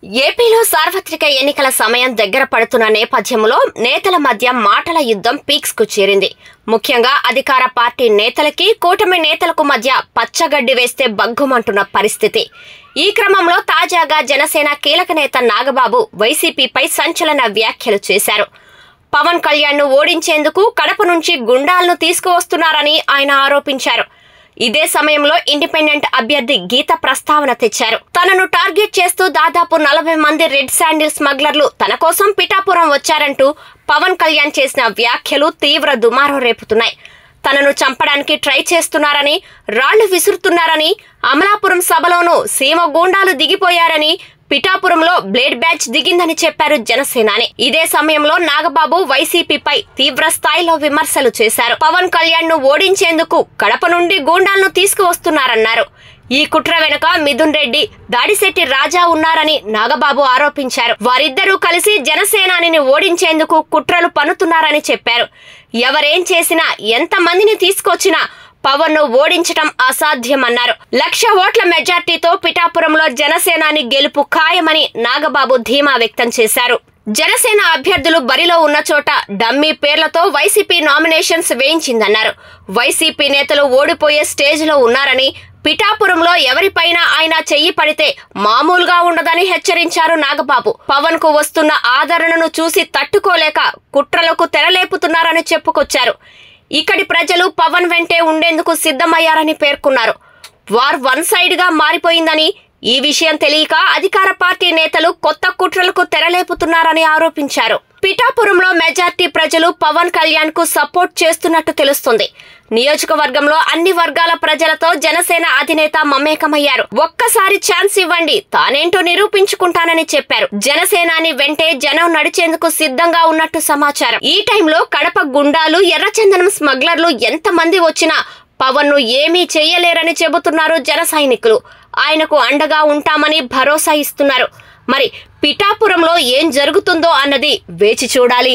ఏపీలో సార్వత్రిక ఎన్నికల సమయం దగ్గర పడుతున్న నేపథ్యంలో నేతల మధ్య మాటల యుద్ధం పీక్స్ కు చేరింది. ముఖ్యంగా అధికార పార్టీ నేతలకి కూటమి నేతలకు మధ్య పచ్చగడ్డి వేస్తే బగ్గుమంటున్న పరిస్థితి. ఈ క్రమంలో తాజాగా జనసేన కీలక నేత నాగబాబు వైసీపీపై సంచలన వ్యాఖ్యలు చేశారు. పవన్ కళ్యాణ్ ను ఓడించేందుకు కడప నుంచి గుండాలను తీసుకువస్తున్నారని ఆయన ఆరోపించారు. ఇదే సమయంలో ఇండిపెండెంట్ అభ్యర్థి గీత ప్రస్తావన తెచ్చారు. తనను టార్గెట్ చేస్తూ దాదాపు 40 మంది రెడ్ శాండిల్ స్మగ్లర్లు తన కోసం పిఠాపురం వచ్చారంటూ పవన్ కళ్యాణ్ చేసిన వ్యాఖ్యలు తీవ్ర దుమారం రేపుతున్నాయి. తనను చంపడానికి ట్రై చేస్తున్నారని, రాళ్లు విసురుతున్నారని, అమలాపురం సభలోనూ సీమ గూండాలు దిగిపోయారని, పిఠాపురంలో బ్లేడ్ బ్యాచ్ దిగిందని చెప్పారు జనసేనాని. ఇదే సమయంలో నాగబాబు వైసీపీపై తీవ్ర స్థాయిలో విమర్శలు చేశారు. పవన్ కళ్యాణ్ ను ఓడించేందుకు కడప నుండి గూండాలను తీసుకువస్తున్నారన్నారు. ఈ కుట్ర వెనుక మిథున్ రెడ్డి, దాడిశెట్టి రాజా ఉన్నారని నాగబాబు ఆరోపించారు. వారిద్దరూ కలిసి జనసేనానిని ఓడించేందుకు కుట్రలు పన్నుతున్నారని చెప్పారు. ఎవరేం చేసినా, ఎంత మందిని తీసుకొచ్చినా పవన్ ను ఓడించటం అసాధ్యమన్నారు. 1,00,000 ఓట్ల మెజార్టీతో పిఠాపురంలో జనసేనాని గెలుపు ఖాయమని నాగబాబు ధీమా వ్యక్తం చేశారు. జనసేన అభ్యర్థులు బరిలో ఉన్న చోట డమ్మీ పేర్లతో వైసీపీ నామినేషన్స్ వేయించిందన్నారు. వైసీపీ నేతలు ఓడిపోయే స్టేజ్ లో ఉన్నారని, పిఠాపురంలో ఎవరిపైనా ఆయన చెయ్యి పడితే మామూలుగా ఉండదని హెచ్చరించారు నాగబాబు. పవన్ కు వస్తున్న ఆదరణను చూసి తట్టుకోలేక కుట్రలకు తెరలేపుతున్నారని చెప్పుకొచ్చారు. ఇక్కడి ప్రజలు పవన్ వెంటే ఉండేందుకు సిద్ధమయ్యారని పేర్కొన్నారు. వార్ వన్ సైడ్ గా మారిపోయిందని, ఈ విషయం తెలియక అధికార పార్టీ నేతలు కొత్త కుట్రలకు తెరలేపుతున్నారని ఆరోపించారు. పిఠాపురంలో మెజార్టీ ప్రజలు పవన్ కళ్యాణ్ కు సపోర్ట్ చేస్తున్నట్టు తెలుస్తుంది. నియోజకవర్గంలో అన్ని వర్గాల ప్రజలతో జనసేన అధినేత మమేకమయ్యారు. ఒక్కసారి ఛాన్స్ ఇవ్వండి, తానేంటో నిరూపించుకుంటానని చెప్పారు. జనసేనాని వెంటే జనం నడిచేందుకు సిద్ధంగా ఉన్నట్టు సమాచారం. ఈ టైంలో కడప గుండాలు, ఎర్రచందనం స్మగ్లర్లు ఎంతమంది వచ్చినా పవన్ ను ఏమీ చెయ్యలేరని చెబుతున్నారు జన సైనికులు. ఆయనకు అండగా ఉంటామని భరోసా ఇస్తున్నారు. మరి పిఠాపురంలో ఏం జరుగుతుందో అన్నది వేచి చూడాలి.